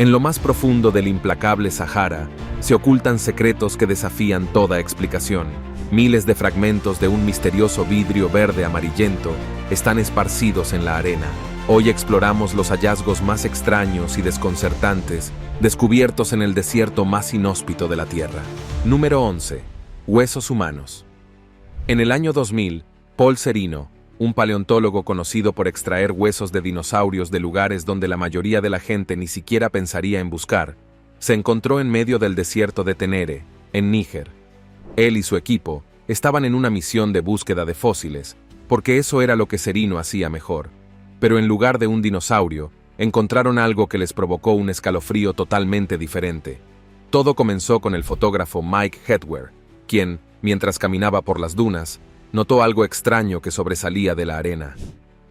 En lo más profundo del implacable Sahara, se ocultan secretos que desafían toda explicación. Miles de fragmentos de un misterioso vidrio verde amarillento están esparcidos en la arena. Hoy exploramos los hallazgos más extraños y desconcertantes descubiertos en el desierto más inhóspito de la Tierra. Número 11. Huesos humanos. En el año 2000, Paul Serino, un paleontólogo conocido por extraer huesos de dinosaurios de lugares donde la mayoría de la gente ni siquiera pensaría en buscar, se encontró en medio del desierto de Tenere, en Níger. Él y su equipo estaban en una misión de búsqueda de fósiles, porque eso era lo que Serino hacía mejor. Pero en lugar de un dinosaurio, encontraron algo que les provocó un escalofrío totalmente diferente. Todo comenzó con el fotógrafo Mike Hetwer, quien, mientras caminaba por las dunas, notó algo extraño que sobresalía de la arena.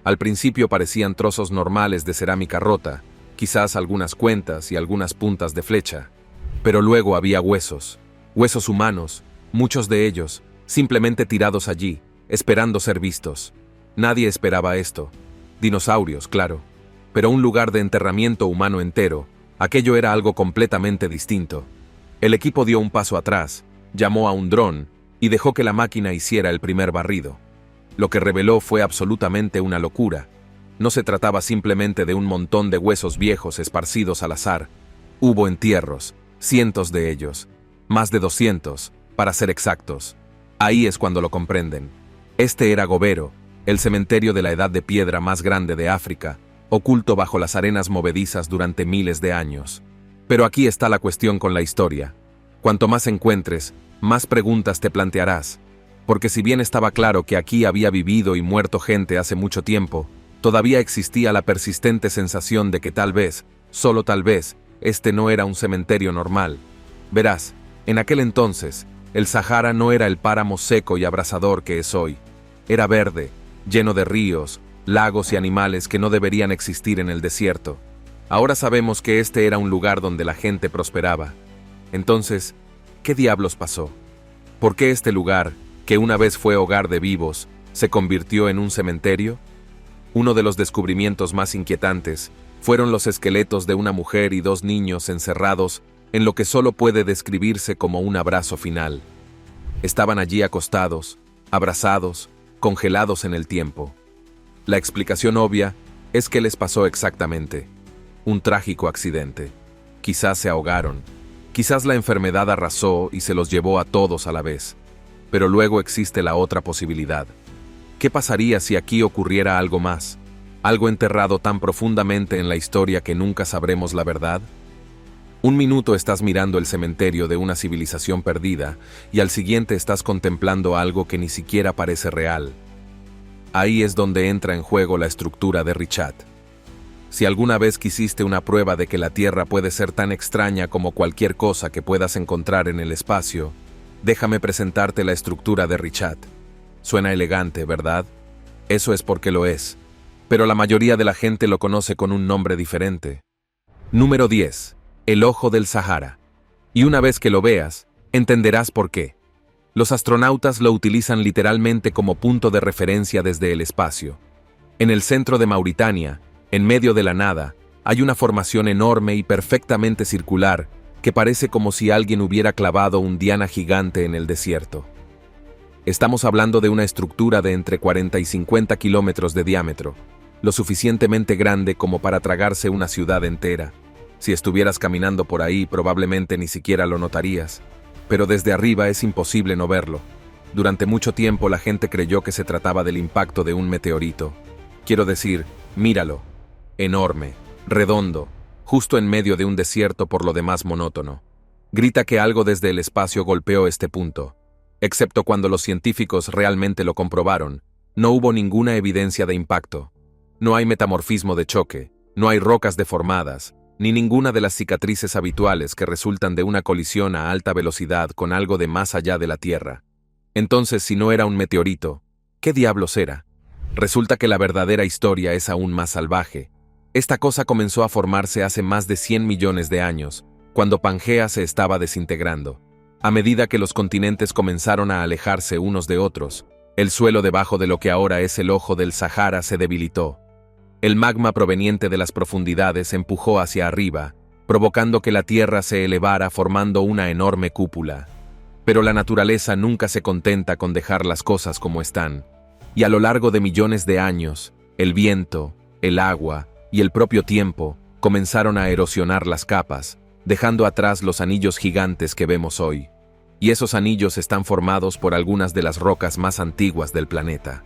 Al principio parecían trozos normales de cerámica rota, quizás algunas cuentas y algunas puntas de flecha. Pero luego había huesos humanos, muchos de ellos, simplemente tirados allí, esperando ser vistos. Nadie esperaba esto. Dinosaurios, claro. Pero un lugar de enterramiento humano entero, aquello era algo completamente distinto. El equipo dio un paso atrás, llamó a un dron y dejó que la máquina hiciera el primer barrido. Lo que reveló fue absolutamente una locura. No se trataba simplemente de un montón de huesos viejos esparcidos al azar. Hubo entierros, cientos de ellos, más de 200, para ser exactos. Ahí es cuando lo comprenden. Este era Gobero, el cementerio de la Edad de Piedra más grande de África, oculto bajo las arenas movedizas durante miles de años. Pero aquí está la cuestión con la historia. Cuanto más encuentres, más preguntas te plantearás. Porque si bien estaba claro que aquí había vivido y muerto gente hace mucho tiempo, todavía existía la persistente sensación de que tal vez, solo tal vez, este no era un cementerio normal. Verás, en aquel entonces, el Sahara no era el páramo seco y abrasador que es hoy. Era verde, lleno de ríos, lagos y animales que no deberían existir en el desierto. Ahora sabemos que este era un lugar donde la gente prosperaba. Entonces, ¿qué diablos pasó? ¿Por qué este lugar, que una vez fue hogar de vivos, se convirtió en un cementerio? Uno de los descubrimientos más inquietantes fueron los esqueletos de una mujer y 2 niños encerrados en lo que solo puede describirse como un abrazo final. Estaban allí acostados, abrazados, congelados en el tiempo. La explicación obvia es que les pasó exactamente. Un trágico accidente. Quizás se ahogaron. Quizás la enfermedad arrasó y se los llevó a todos a la vez. Pero luego existe la otra posibilidad. ¿Qué pasaría si aquí ocurriera algo más? ¿Algo enterrado tan profundamente en la historia que nunca sabremos la verdad? Un minuto estás mirando el cementerio de una civilización perdida y al siguiente estás contemplando algo que ni siquiera parece real. Ahí es donde entra en juego la estructura de Richat. Si alguna vez quisiste una prueba de que la Tierra puede ser tan extraña como cualquier cosa que puedas encontrar en el espacio, déjame presentarte la estructura de Richat. Suena elegante, ¿verdad? Eso es porque lo es. Pero la mayoría de la gente lo conoce con un nombre diferente. Número 10. El Ojo del Sahara. Y una vez que lo veas, entenderás por qué. Los astronautas lo utilizan literalmente como punto de referencia desde el espacio. En el centro de Mauritania, en medio de la nada, hay una formación enorme y perfectamente circular que parece como si alguien hubiera clavado un diana gigante en el desierto. Estamos hablando de una estructura de entre 40 y 50 kilómetros de diámetro, lo suficientemente grande como para tragarse una ciudad entera. Si estuvieras caminando por ahí, probablemente ni siquiera lo notarías, pero desde arriba es imposible no verlo. Durante mucho tiempo la gente creyó que se trataba del impacto de un meteorito. Quiero decir, míralo. Enorme, redondo, justo en medio de un desierto por lo demás monótono. Grita que algo desde el espacio golpeó este punto. Excepto cuando los científicos realmente lo comprobaron, no hubo ninguna evidencia de impacto. No hay metamorfismo de choque, no hay rocas deformadas, ni ninguna de las cicatrices habituales que resultan de una colisión a alta velocidad con algo de más allá de la Tierra. Entonces, si no era un meteorito, ¿qué diablos era? Resulta que la verdadera historia es aún más salvaje. Esta cosa comenzó a formarse hace más de 100 millones de años, cuando Pangea se estaba desintegrando. A medida que los continentes comenzaron a alejarse unos de otros, el suelo debajo de lo que ahora es el Ojo del Sahara se debilitó. El magma proveniente de las profundidades empujó hacia arriba, provocando que la Tierra se elevara formando una enorme cúpula. Pero la naturaleza nunca se contenta con dejar las cosas como están, y a lo largo de millones de años, el viento, el agua y el propio tiempo comenzaron a erosionar las capas, dejando atrás los anillos gigantes que vemos hoy. Y esos anillos están formados por algunas de las rocas más antiguas del planeta.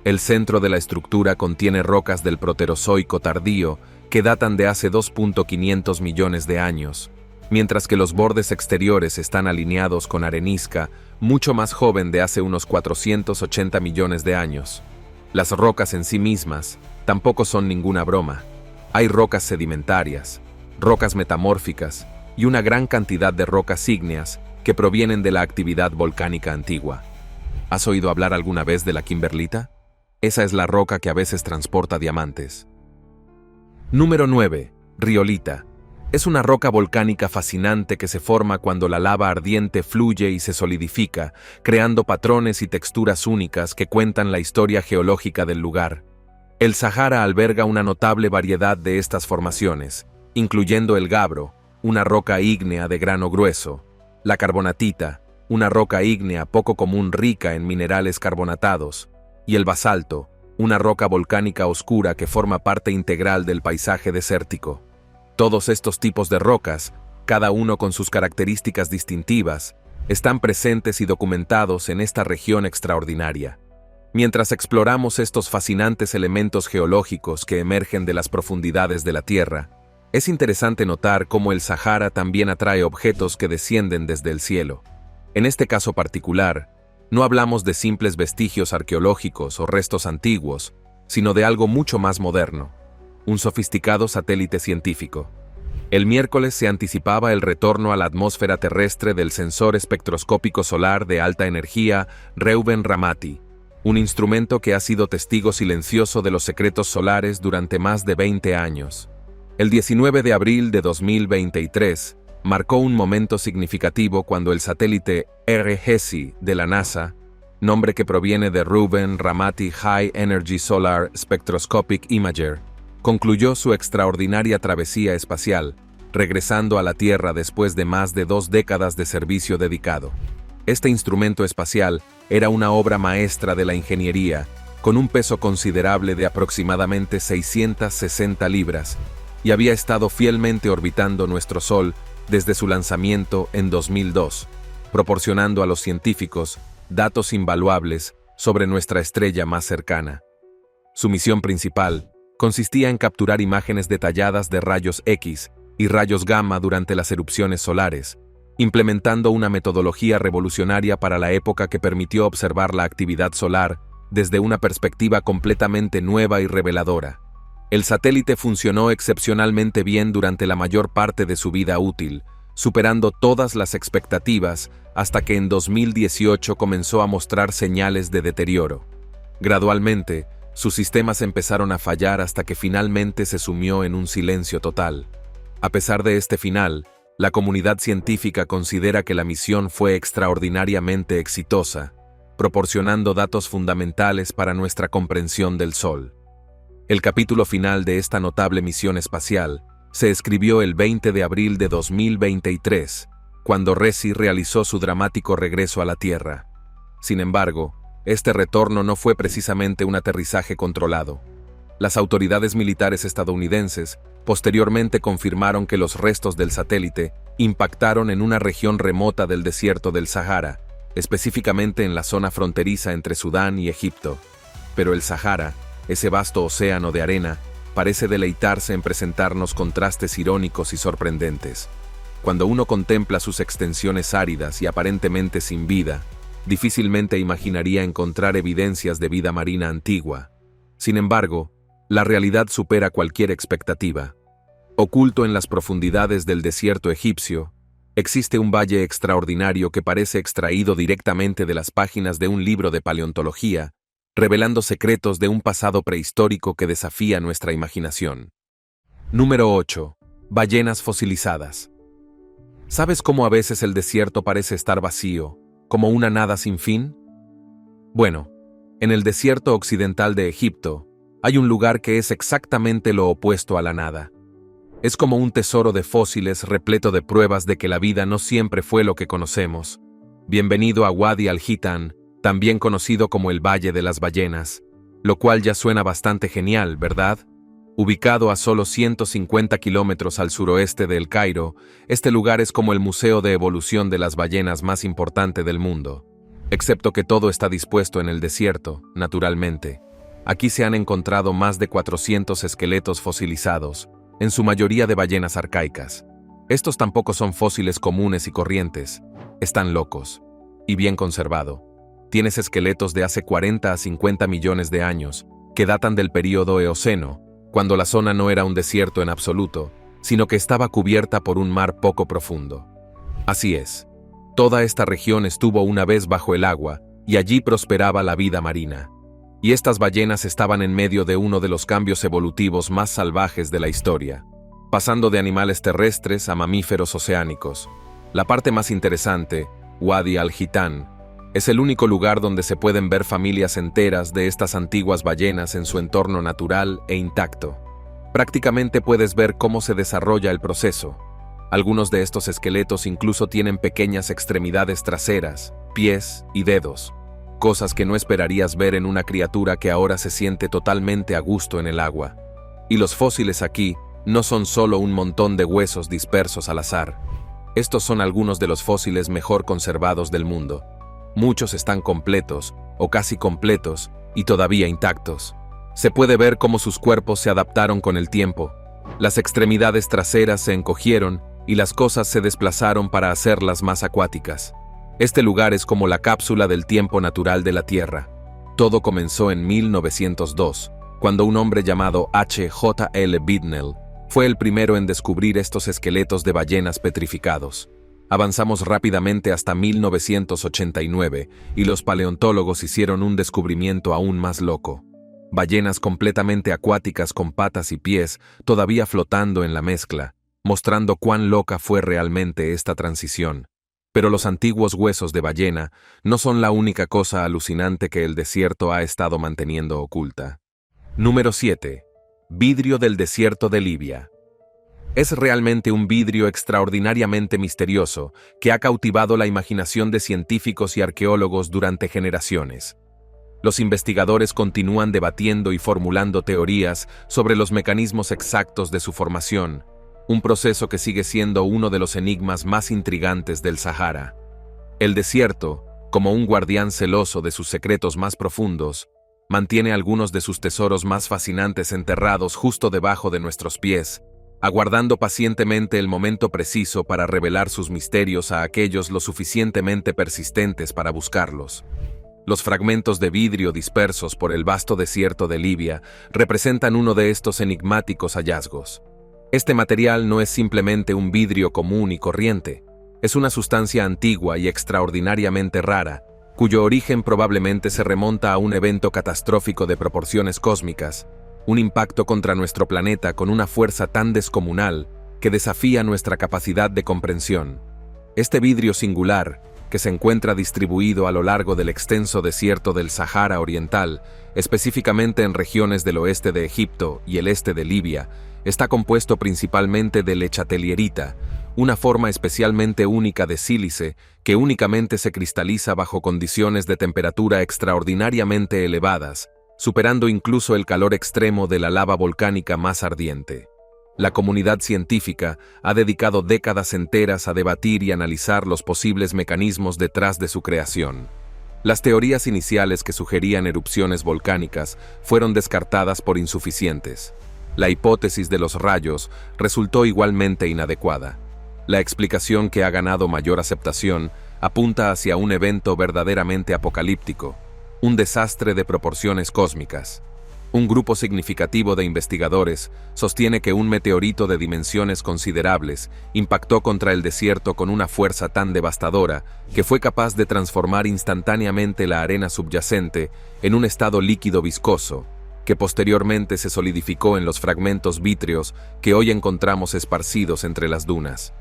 El centro de la estructura contiene rocas del Proterozoico tardío que datan de hace 2.500 millones de años, mientras que los bordes exteriores están alineados con arenisca mucho más joven de hace unos 480 millones de años. Las rocas en sí mismas tampoco son ninguna broma. Hay rocas sedimentarias, rocas metamórficas y una gran cantidad de rocas ígneas que provienen de la actividad volcánica antigua. ¿Has oído hablar alguna vez de la kimberlita? Esa es la roca que a veces transporta diamantes. Número 9. Riolita. Es una roca volcánica fascinante que se forma cuando la lava ardiente fluye y se solidifica, creando patrones y texturas únicas que cuentan la historia geológica del lugar. El Sahara alberga una notable variedad de estas formaciones, incluyendo el gabro, una roca ígnea de grano grueso, la carbonatita, una roca ígnea poco común rica en minerales carbonatados, y el basalto, una roca volcánica oscura que forma parte integral del paisaje desértico. Todos estos tipos de rocas, cada uno con sus características distintivas, están presentes y documentados en esta región extraordinaria. Mientras exploramos estos fascinantes elementos geológicos que emergen de las profundidades de la Tierra, es interesante notar cómo el Sahara también atrae objetos que descienden desde el cielo. En este caso particular, no hablamos de simples vestigios arqueológicos o restos antiguos, sino de algo mucho más moderno, un sofisticado satélite científico. El miércoles se anticipaba el retorno a la atmósfera terrestre del sensor espectroscópico solar de alta energía Reuben-Ramati, un instrumento que ha sido testigo silencioso de los secretos solares durante más de 20 años. El 19 de abril de 2023 marcó un momento significativo cuando el satélite RHESI de la NASA, nombre que proviene de Reuben-Ramati High Energy Solar Spectroscopic Imager, concluyó su extraordinaria travesía espacial, regresando a la Tierra después de más de 2 décadas de servicio dedicado. Este instrumento espacial era una obra maestra de la ingeniería, con un peso considerable de aproximadamente 660 libras, y había estado fielmente orbitando nuestro Sol desde su lanzamiento en 2002, proporcionando a los científicos datos invaluables sobre nuestra estrella más cercana. Su misión principal consistía en capturar imágenes detalladas de rayos X y rayos gamma durante las erupciones solares, implementando una metodología revolucionaria para la época que permitió observar la actividad solar desde una perspectiva completamente nueva y reveladora. El satélite funcionó excepcionalmente bien durante la mayor parte de su vida útil, superando todas las expectativas hasta que en 2018 comenzó a mostrar señales de deterioro. Gradualmente, sus sistemas empezaron a fallar hasta que finalmente se sumió en un silencio total. A pesar de este final, la comunidad científica considera que la misión fue extraordinariamente exitosa, proporcionando datos fundamentales para nuestra comprensión del Sol. El capítulo final de esta notable misión espacial se escribió el 20 de abril de 2023, cuando RHESI realizó su dramático regreso a la Tierra. Sin embargo, este retorno no fue precisamente un aterrizaje controlado. Las autoridades militares estadounidenses posteriormente confirmaron que los restos del satélite impactaron en una región remota del desierto del Sahara, específicamente en la zona fronteriza entre Sudán y Egipto. Pero el Sahara, ese vasto océano de arena, parece deleitarse en presentarnos contrastes irónicos y sorprendentes. Cuando uno contempla sus extensiones áridas y aparentemente sin vida, difícilmente imaginaría encontrar evidencias de vida marina antigua. Sin embargo, la realidad supera cualquier expectativa. Oculto en las profundidades del desierto egipcio, existe un valle extraordinario que parece extraído directamente de las páginas de un libro de paleontología, revelando secretos de un pasado prehistórico que desafía nuestra imaginación. Número 8. Ballenas fosilizadas. ¿Sabes cómo a veces el desierto parece estar vacío, como una nada sin fin? Bueno, en el desierto occidental de Egipto, hay un lugar que es exactamente lo opuesto a la nada. Es como un tesoro de fósiles repleto de pruebas de que la vida no siempre fue lo que conocemos. Bienvenido a Wadi al-Hitan, también conocido como el Valle de las Ballenas, lo cual ya suena bastante genial, ¿verdad? Ubicado a solo 150 kilómetros al suroeste de El Cairo, este lugar es como el museo de evolución de las ballenas más importante del mundo. Excepto que todo está dispuesto en el desierto, naturalmente. Aquí se han encontrado más de 400 esqueletos fosilizados, en su mayoría de ballenas arcaicas. Estos tampoco son fósiles comunes y corrientes, están locos, y bien conservado. Tienes esqueletos de hace 40 a 50 millones de años, que datan del período Eoceno, cuando la zona no era un desierto en absoluto, sino que estaba cubierta por un mar poco profundo. Así es, toda esta región estuvo una vez bajo el agua, y allí prosperaba la vida marina. Y estas ballenas estaban en medio de uno de los cambios evolutivos más salvajes de la historia, pasando de animales terrestres a mamíferos oceánicos. La parte más interesante, Wadi al-Hitan, es el único lugar donde se pueden ver familias enteras de estas antiguas ballenas en su entorno natural e intacto. Prácticamente puedes ver cómo se desarrolla el proceso. Algunos de estos esqueletos incluso tienen pequeñas extremidades traseras, pies y dedos, cosas que no esperarías ver en una criatura que ahora se siente totalmente a gusto en el agua. Y los fósiles aquí no son solo un montón de huesos dispersos al azar. Estos son algunos de los fósiles mejor conservados del mundo. Muchos están completos, o casi completos, y todavía intactos. Se puede ver cómo sus cuerpos se adaptaron con el tiempo. Las extremidades traseras se encogieron y las cosas se desplazaron para hacerlas más acuáticas. Este lugar es como la cápsula del tiempo natural de la Tierra. Todo comenzó en 1902, cuando un hombre llamado H.J.L. Bidnell fue el primero en descubrir estos esqueletos de ballenas petrificados. Avanzamos rápidamente hasta 1989 y los paleontólogos hicieron un descubrimiento aún más loco. Ballenas completamente acuáticas con patas y pies todavía flotando en la mezcla, mostrando cuán loca fue realmente esta transición. Pero los antiguos huesos de ballena no son la única cosa alucinante que el desierto ha estado manteniendo oculta. Número 7. Vidrio del desierto de Libia. Es realmente un vidrio extraordinariamente misterioso que ha cautivado la imaginación de científicos y arqueólogos durante generaciones. Los investigadores continúan debatiendo y formulando teorías sobre los mecanismos exactos de su formación, un proceso que sigue siendo uno de los enigmas más intrigantes del Sahara. El desierto, como un guardián celoso de sus secretos más profundos, mantiene algunos de sus tesoros más fascinantes enterrados justo debajo de nuestros pies, aguardando pacientemente el momento preciso para revelar sus misterios a aquellos lo suficientemente persistentes para buscarlos. Los fragmentos de vidrio dispersos por el vasto desierto de Libia representan uno de estos enigmáticos hallazgos. Este material no es simplemente un vidrio común y corriente, es una sustancia antigua y extraordinariamente rara, cuyo origen probablemente se remonta a un evento catastrófico de proporciones cósmicas, un impacto contra nuestro planeta con una fuerza tan descomunal que desafía nuestra capacidad de comprensión. Este vidrio singular, que se encuentra distribuido a lo largo del extenso desierto del Sahara Oriental, específicamente en regiones del oeste de Egipto y el este de Libia, está compuesto principalmente de lechatellierita, una forma especialmente única de sílice que únicamente se cristaliza bajo condiciones de temperatura extraordinariamente elevadas, superando incluso el calor extremo de la lava volcánica más ardiente. La comunidad científica ha dedicado décadas enteras a debatir y analizar los posibles mecanismos detrás de su creación. Las teorías iniciales que sugerían erupciones volcánicas fueron descartadas por insuficientes. La hipótesis de los rayos resultó igualmente inadecuada. La explicación que ha ganado mayor aceptación apunta hacia un evento verdaderamente apocalíptico, un desastre de proporciones cósmicas. Un grupo significativo de investigadores sostiene que un meteorito de dimensiones considerables impactó contra el desierto con una fuerza tan devastadora que fue capaz de transformar instantáneamente la arena subyacente en un estado líquido viscoso, que posteriormente se solidificó en los fragmentos vítreos que hoy encontramos esparcidos entre las dunas.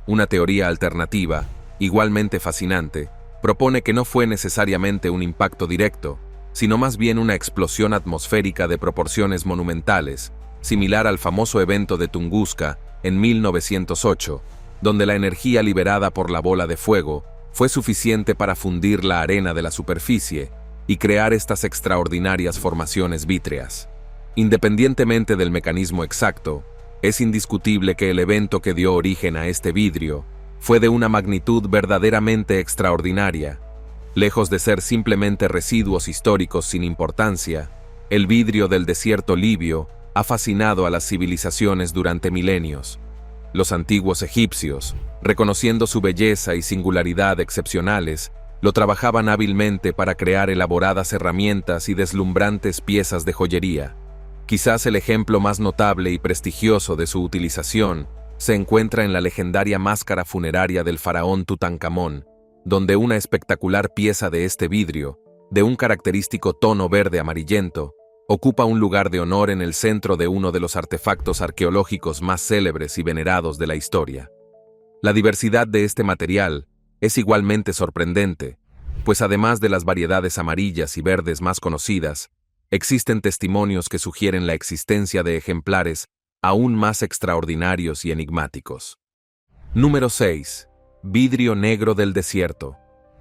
Una teoría alternativa, igualmente fascinante, propone que no fue necesariamente un impacto directo, sino más bien una explosión atmosférica de proporciones monumentales, similar al famoso evento de Tunguska, en 1908, donde la energía liberada por la bola de fuego fue suficiente para fundir la arena de la superficie y crear estas extraordinarias formaciones vítreas. Independientemente del mecanismo exacto, es indiscutible que el evento que dio origen a este vidrio fue de una magnitud verdaderamente extraordinaria. Lejos de ser simplemente residuos históricos sin importancia, el vidrio del desierto libio ha fascinado a las civilizaciones durante milenios. Los antiguos egipcios, reconociendo su belleza y singularidad excepcionales, lo trabajaban hábilmente para crear elaboradas herramientas y deslumbrantes piezas de joyería. Quizás el ejemplo más notable y prestigioso de su utilización se encuentra en la legendaria máscara funeraria del faraón Tutankamón, donde una espectacular pieza de este vidrio, de un característico tono verde amarillento, ocupa un lugar de honor en el centro de uno de los artefactos arqueológicos más célebres y venerados de la historia. La diversidad de este material es igualmente sorprendente, pues además de las variedades amarillas y verdes más conocidas, existen testimonios que sugieren la existencia de ejemplares aún más extraordinarios y enigmáticos. Número 6. Vidrio negro del desierto.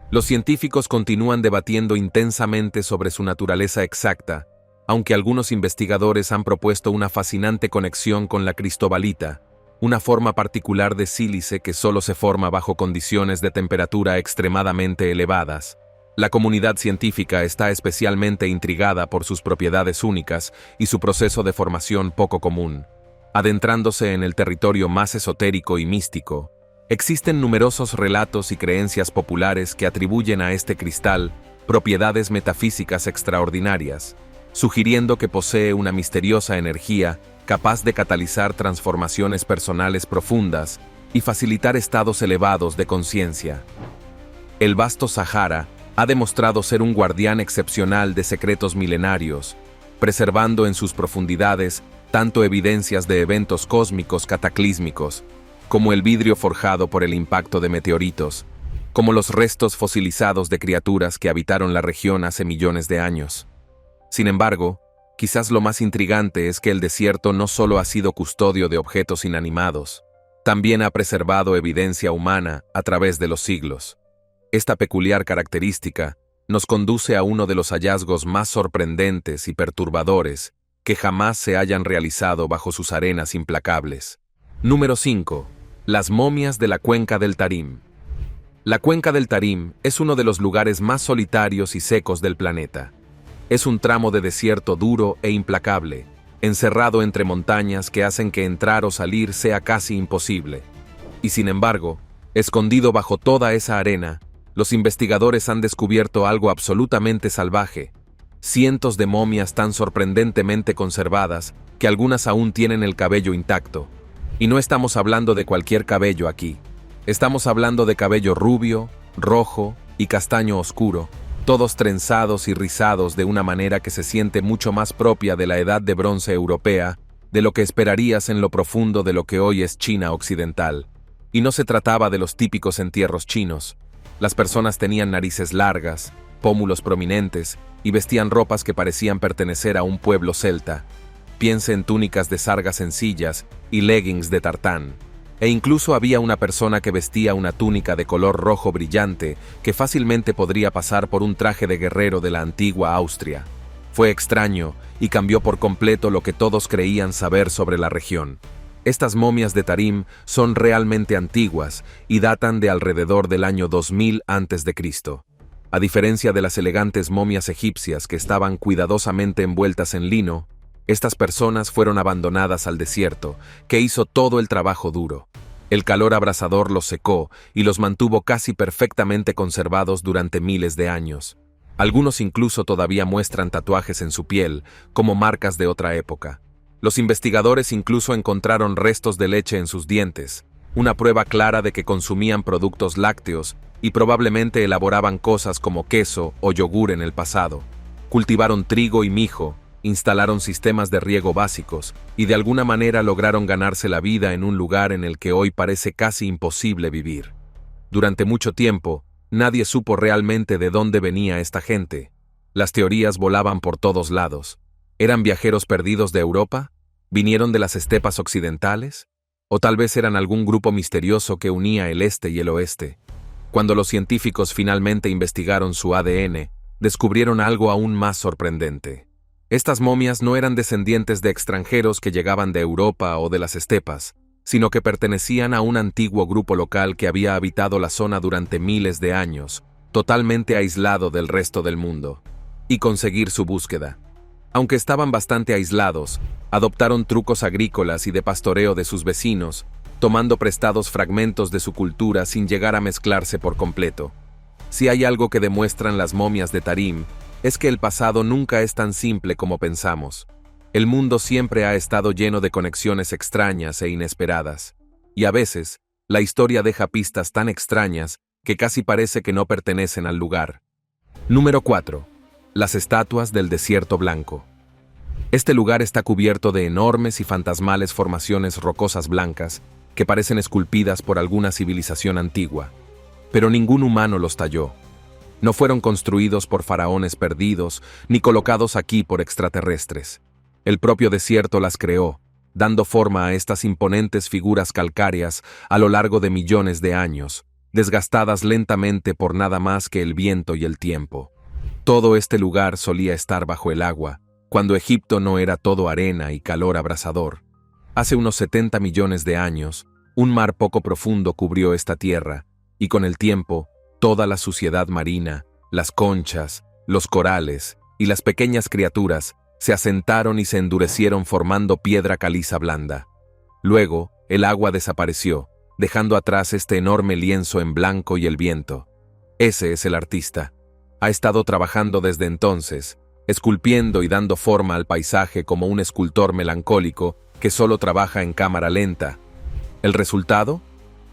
Los científicos continúan debatiendo intensamente sobre su naturaleza exacta, aunque algunos investigadores han propuesto una fascinante conexión con la cristobalita, una forma particular de sílice que solo se forma bajo condiciones de temperatura extremadamente elevadas. La comunidad científica está especialmente intrigada por sus propiedades únicas y su proceso de formación poco común. Adentrándose en el territorio más esotérico y místico, existen numerosos relatos y creencias populares que atribuyen a este cristal propiedades metafísicas extraordinarias, sugiriendo que posee una misteriosa energía capaz de catalizar transformaciones personales profundas y facilitar estados elevados de conciencia. El vasto Sahara ha demostrado ser un guardián excepcional de secretos milenarios, preservando en sus profundidades tanto evidencias de eventos cósmicos cataclísmicos, como el vidrio forjado por el impacto de meteoritos, como los restos fosilizados de criaturas que habitaron la región hace millones de años. Sin embargo, quizás lo más intrigante es que el desierto no solo ha sido custodio de objetos inanimados, también ha preservado evidencia humana a través de los siglos. Esta peculiar característica nos conduce a uno de los hallazgos más sorprendentes y perturbadores que jamás se hayan realizado bajo sus arenas implacables. Número 5. Las momias de la cuenca del Tarim. La cuenca del Tarim es uno de los lugares más solitarios y secos del planeta. Es un tramo de desierto duro e implacable, encerrado entre montañas que hacen que entrar o salir sea casi imposible. Y sin embargo, escondido bajo toda esa arena, los investigadores han descubierto algo absolutamente salvaje: cientos de momias tan sorprendentemente conservadas que algunas aún tienen el cabello intacto. Y no estamos hablando de cualquier cabello aquí. Estamos hablando de cabello rubio, rojo y castaño oscuro, todos trenzados y rizados de una manera que se siente mucho más propia de la edad de bronce europea de lo que esperarías en lo profundo de lo que hoy es China occidental. Y no se trataba de los típicos entierros chinos. Las personas tenían narices largas, pómulos prominentes y vestían ropas que parecían pertenecer a un pueblo celta. Piense en túnicas de sarga sencillas y leggings de tartán. E incluso había una persona que vestía una túnica de color rojo brillante que fácilmente podría pasar por un traje de guerrero de la antigua Austria. Fue extraño y cambió por completo lo que todos creían saber sobre la región. Estas momias de Tarim son realmente antiguas y datan de alrededor del año 2000 a.C. A diferencia de las elegantes momias egipcias que estaban cuidadosamente envueltas en lino, estas personas fueron abandonadas al desierto, que hizo todo el trabajo duro. El calor abrasador los secó y los mantuvo casi perfectamente conservados durante miles de años. Algunos incluso todavía muestran tatuajes en su piel, como marcas de otra época. Los investigadores incluso encontraron restos de leche en sus dientes, una prueba clara de que consumían productos lácteos y probablemente elaboraban cosas como queso o yogur en el pasado. Cultivaron trigo y mijo, instalaron sistemas de riego básicos y de alguna manera lograron ganarse la vida en un lugar en el que hoy parece casi imposible vivir. Durante mucho tiempo, nadie supo realmente de dónde venía esta gente. Las teorías volaban por todos lados. ¿Eran viajeros perdidos de Europa? ¿Vinieron de las estepas occidentales? O tal vez eran algún grupo misterioso que unía el este y el oeste. Cuando los científicos finalmente investigaron su ADN, descubrieron algo aún más sorprendente. Estas momias no eran descendientes de extranjeros que llegaban de Europa o de las estepas, sino que pertenecían a un antiguo grupo local que había habitado la zona durante miles de años, totalmente aislado del resto del mundo. Y conseguir su búsqueda. Aunque estaban bastante aislados, adoptaron trucos agrícolas y de pastoreo de sus vecinos, tomando prestados fragmentos de su cultura sin llegar a mezclarse por completo. Si hay algo que demuestran las momias de Tarim, es que el pasado nunca es tan simple como pensamos. El mundo siempre ha estado lleno de conexiones extrañas e inesperadas, y a veces, la historia deja pistas tan extrañas que casi parece que no pertenecen al lugar. Número 4. Las estatuas del desierto blanco. Este lugar está cubierto de enormes y fantasmales formaciones rocosas blancas que parecen esculpidas por alguna civilización antigua. Pero ningún humano los talló. No fueron construidos por faraones perdidos ni colocados aquí por extraterrestres. El propio desierto las creó, dando forma a estas imponentes figuras calcáreas a lo largo de millones de años, desgastadas lentamente por nada más que el viento y el tiempo. Todo este lugar solía estar bajo el agua, cuando Egipto no era todo arena y calor abrasador. Hace unos 70 millones de años, un mar poco profundo cubrió esta tierra, y con el tiempo, toda la suciedad marina, las conchas, los corales y las pequeñas criaturas se asentaron y se endurecieron formando piedra caliza blanda. Luego, el agua desapareció, dejando atrás este enorme lienzo en blanco y el viento. Ese es el artista. Ha estado trabajando desde entonces, esculpiendo y dando forma al paisaje como un escultor melancólico que solo trabaja en cámara lenta. ¿El resultado?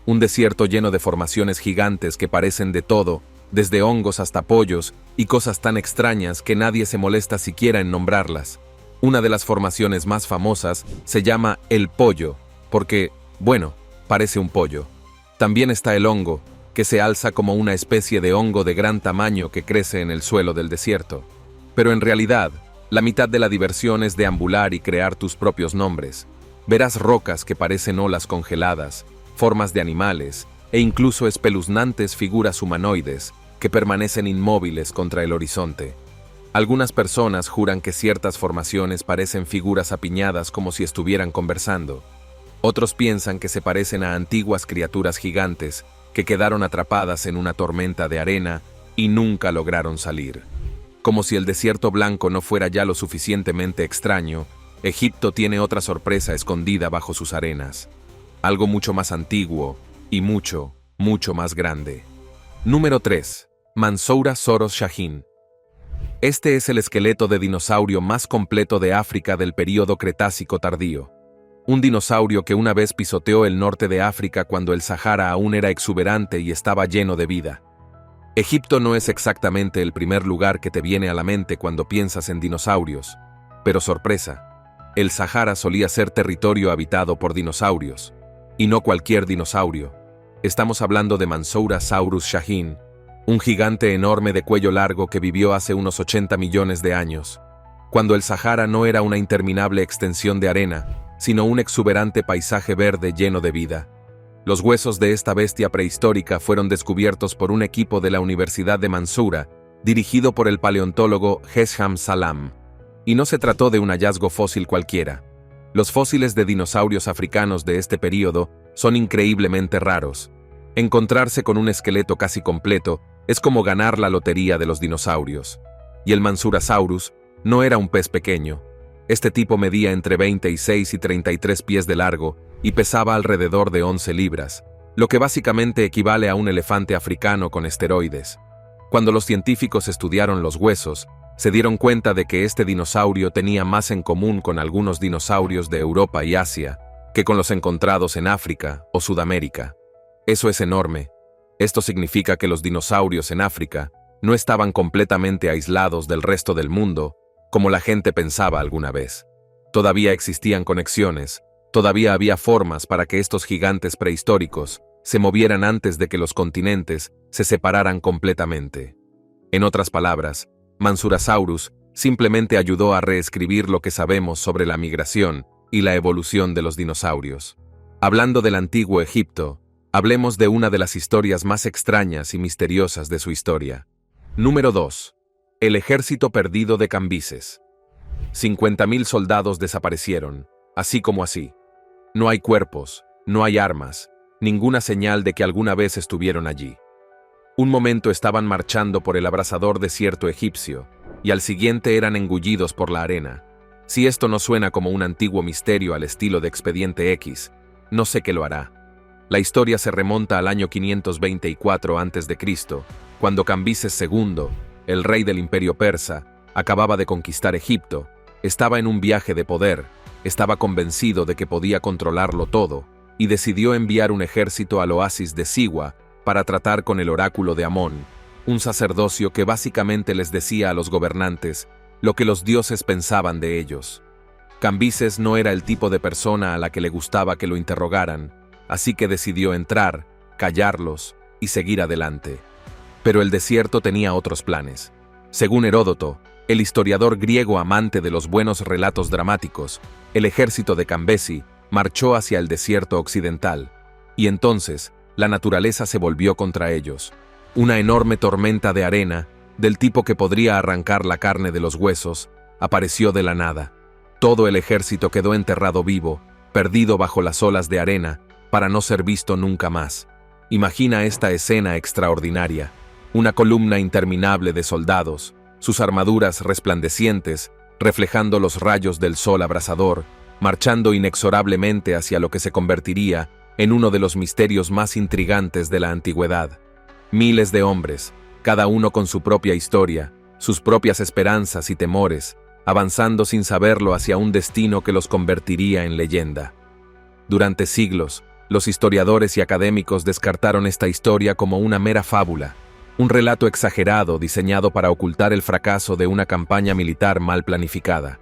Un desierto lleno de formaciones gigantes que parecen de todo, desde hongos hasta pollos, y cosas tan extrañas que nadie se molesta siquiera en nombrarlas. Una de las formaciones más famosas se llama el pollo, porque, bueno, parece un pollo. También está el hongo, que se alza como una especie de hongo de gran tamaño que crece en el suelo del desierto. Pero en realidad, la mitad de la diversión es deambular y crear tus propios nombres. Verás rocas que parecen olas congeladas, formas de animales e incluso espeluznantes figuras humanoides que permanecen inmóviles contra el horizonte. Algunas personas juran que ciertas formaciones parecen figuras apiñadas como si estuvieran conversando. Otros piensan que se parecen a antiguas criaturas gigantes que quedaron atrapadas en una tormenta de arena y nunca lograron salir. Como si el desierto blanco no fuera ya lo suficientemente extraño, Egipto tiene otra sorpresa escondida bajo sus arenas. Algo mucho más antiguo y mucho, mucho más grande. Número 3. Mansoura Soros Shahin. Este es el esqueleto de dinosaurio más completo de África del período Cretácico tardío. Un dinosaurio que una vez pisoteó el norte de África cuando el Sahara aún era exuberante y estaba lleno de vida. Egipto no es exactamente el primer lugar que te viene a la mente cuando piensas en dinosaurios, pero sorpresa, el Sahara solía ser territorio habitado por dinosaurios, y no cualquier dinosaurio. Estamos hablando de Mansoura Saurus Shahin, un gigante enorme de cuello largo que vivió hace unos 80 millones de años, cuando el Sahara no era una interminable extensión de arena, sino un exuberante paisaje verde lleno de vida. Los huesos de esta bestia prehistórica fueron descubiertos por un equipo de la Universidad de Mansoura, dirigido por el paleontólogo Hesham Salam. Y no se trató de un hallazgo fósil cualquiera. Los fósiles de dinosaurios africanos de este período son increíblemente raros. Encontrarse con un esqueleto casi completo es como ganar la lotería de los dinosaurios. Y el Mansourasaurus no era un pez pequeño. Este tipo medía entre 26 y 33 pies de largo y pesaba alrededor de 11 libras, lo que básicamente equivale a un elefante africano con esteroides. Cuando los científicos estudiaron los huesos, se dieron cuenta de que este dinosaurio tenía más en común con algunos dinosaurios de Europa y Asia que con los encontrados en África o Sudamérica. Eso es enorme. Esto significa que los dinosaurios en África no estaban completamente aislados del resto del mundo, como la gente pensaba alguna vez. Todavía existían conexiones, todavía había formas para que estos gigantes prehistóricos se movieran antes de que los continentes se separaran completamente. En otras palabras, Mansourasaurus simplemente ayudó a reescribir lo que sabemos sobre la migración y la evolución de los dinosaurios. Hablando del antiguo Egipto, hablemos de una de las historias más extrañas y misteriosas de su historia. Número 2. El ejército perdido de Cambises. 50.000 soldados desaparecieron, así como así. No hay cuerpos, no hay armas, ninguna señal de que alguna vez estuvieron allí. Un momento estaban marchando por el abrasador desierto egipcio, y al siguiente eran engullidos por la arena. Si esto no suena como un antiguo misterio al estilo de Expediente X, no sé qué lo hará. La historia se remonta al año 524 a.C., cuando Cambises II, el rey del imperio persa, acababa de conquistar Egipto, estaba en un viaje de poder, estaba convencido de que podía controlarlo todo, y decidió enviar un ejército al oasis de Siwa para tratar con el oráculo de Amón, un sacerdocio que básicamente les decía a los gobernantes lo que los dioses pensaban de ellos. Cambises no era el tipo de persona a la que le gustaba que lo interrogaran, así que decidió entrar, callarlos y seguir adelante. Pero el desierto tenía otros planes. Según Heródoto, el historiador griego amante de los buenos relatos dramáticos, el ejército de Cambesi marchó hacia el desierto occidental, y entonces la naturaleza se volvió contra ellos. Una enorme tormenta de arena, del tipo que podría arrancar la carne de los huesos, apareció de la nada. Todo el ejército quedó enterrado vivo, perdido bajo las olas de arena, para no ser visto nunca más. Imagina esta escena extraordinaria. Una columna interminable de soldados, sus armaduras resplandecientes, reflejando los rayos del sol abrasador, marchando inexorablemente hacia lo que se convertiría en uno de los misterios más intrigantes de la antigüedad. Miles de hombres, cada uno con su propia historia, sus propias esperanzas y temores, avanzando sin saberlo hacia un destino que los convertiría en leyenda. Durante siglos, los historiadores y académicos descartaron esta historia como una mera fábula, un relato exagerado diseñado para ocultar el fracaso de una campaña militar mal planificada.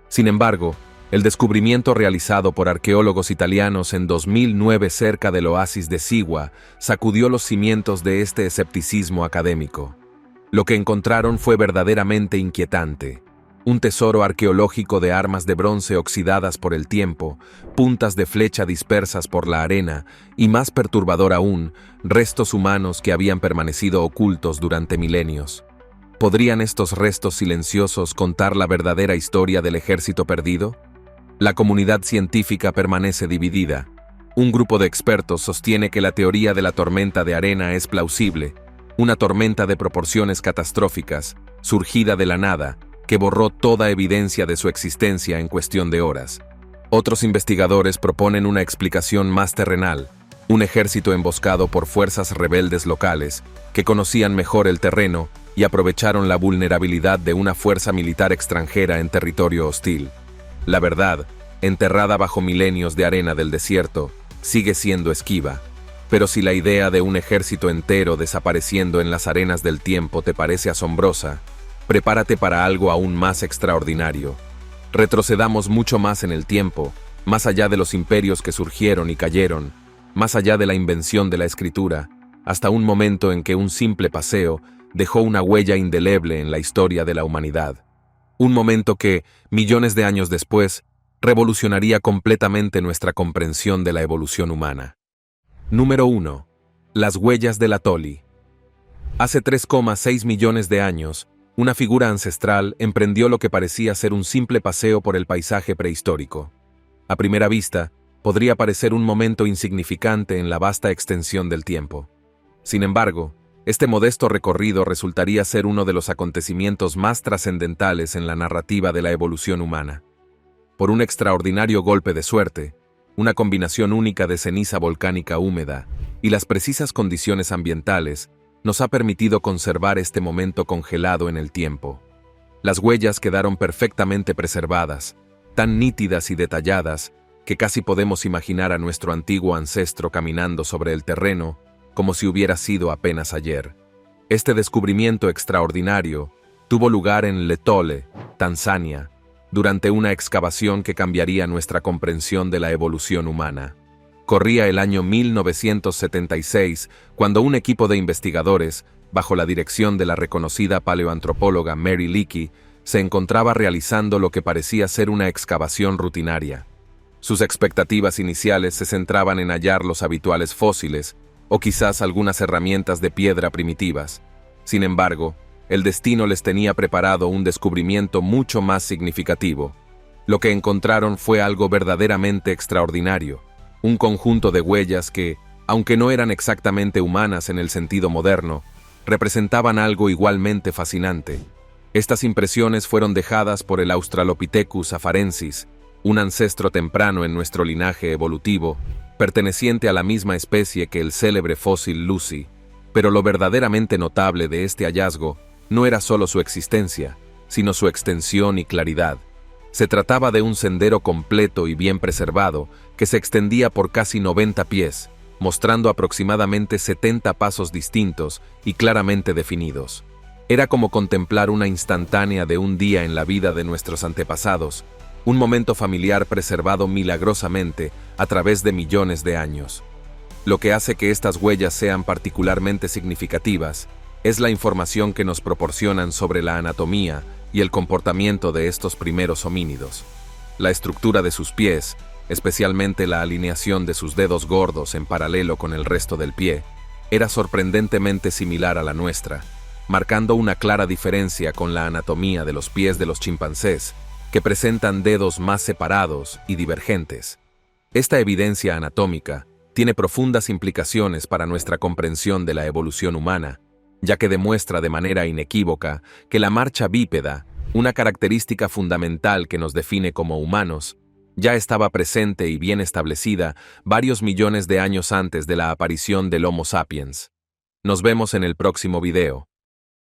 Sin embargo, el descubrimiento realizado por arqueólogos italianos en 2009 cerca del oasis de Siwa sacudió los cimientos de este escepticismo académico. Lo que encontraron fue verdaderamente inquietante. Un tesoro arqueológico de armas de bronce oxidadas por el tiempo, puntas de flecha dispersas por la arena y, más perturbador aún, restos humanos que habían permanecido ocultos durante milenios. ¿Podrían estos restos silenciosos contar la verdadera historia del ejército perdido? La comunidad científica permanece dividida. Un grupo de expertos sostiene que la teoría de la tormenta de arena es plausible, una tormenta de proporciones catastróficas, surgida de la nada, que borró toda evidencia de su existencia en cuestión de horas. Otros investigadores proponen una explicación más terrenal, un ejército emboscado por fuerzas rebeldes locales, que conocían mejor el terreno y aprovecharon la vulnerabilidad de una fuerza militar extranjera en territorio hostil. La verdad, enterrada bajo milenios de arena del desierto, sigue siendo esquiva. Pero si la idea de un ejército entero desapareciendo en las arenas del tiempo te parece asombrosa, prepárate para algo aún más extraordinario. Retrocedamos mucho más en el tiempo, más allá de los imperios que surgieron y cayeron, más allá de la invención de la escritura, hasta un momento en que un simple paseo dejó una huella indeleble en la historia de la humanidad. Un momento que, millones de años después, revolucionaría completamente nuestra comprensión de la evolución humana. Número 1. Las huellas del Atoli. Hace 3,6 millones de años, una figura ancestral emprendió lo que parecía ser un simple paseo por el paisaje prehistórico. A primera vista, podría parecer un momento insignificante en la vasta extensión del tiempo. Sin embargo, este modesto recorrido resultaría ser uno de los acontecimientos más trascendentales en la narrativa de la evolución humana. Por un extraordinario golpe de suerte, una combinación única de ceniza volcánica húmeda y las precisas condiciones ambientales nos ha permitido conservar este momento congelado en el tiempo. Las huellas quedaron perfectamente preservadas, tan nítidas y detalladas que casi podemos imaginar a nuestro antiguo ancestro caminando sobre el terreno como si hubiera sido apenas ayer. Este descubrimiento extraordinario tuvo lugar en Letole, Tanzania, durante una excavación que cambiaría nuestra comprensión de la evolución humana. Corría el año 1976, cuando un equipo de investigadores, bajo la dirección de la reconocida paleoantropóloga Mary Leakey, se encontraba realizando lo que parecía ser una excavación rutinaria. Sus expectativas iniciales se centraban en hallar los habituales fósiles o quizás algunas herramientas de piedra primitivas. Sin embargo, el destino les tenía preparado un descubrimiento mucho más significativo. Lo que encontraron fue algo verdaderamente extraordinario, un conjunto de huellas que, aunque no eran exactamente humanas en el sentido moderno, representaban algo igualmente fascinante. Estas impresiones fueron dejadas por el Australopithecus afarensis, un ancestro temprano en nuestro linaje evolutivo, perteneciente a la misma especie que el célebre fósil Lucy. Pero lo verdaderamente notable de este hallazgo no era solo su existencia, sino su extensión y claridad. Se trataba de un sendero completo y bien preservado que se extendía por casi 90 pies, mostrando aproximadamente 70 pasos distintos y claramente definidos. Era como contemplar una instantánea de un día en la vida de nuestros antepasados, un momento familiar preservado milagrosamente a través de millones de años. Lo que hace que estas huellas sean particularmente significativas es la información que nos proporcionan sobre la anatomía y el comportamiento de estos primeros homínidos. La estructura de sus pies, especialmente la alineación de sus dedos gordos en paralelo con el resto del pie, era sorprendentemente similar a la nuestra, marcando una clara diferencia con la anatomía de los pies de los chimpancés, que presentan dedos más separados y divergentes. Esta evidencia anatómica tiene profundas implicaciones para nuestra comprensión de la evolución humana, ya que demuestra de manera inequívoca que la marcha bípeda, una característica fundamental que nos define como humanos, ya estaba presente y bien establecida varios millones de años antes de la aparición del Homo sapiens. Nos vemos en el próximo video.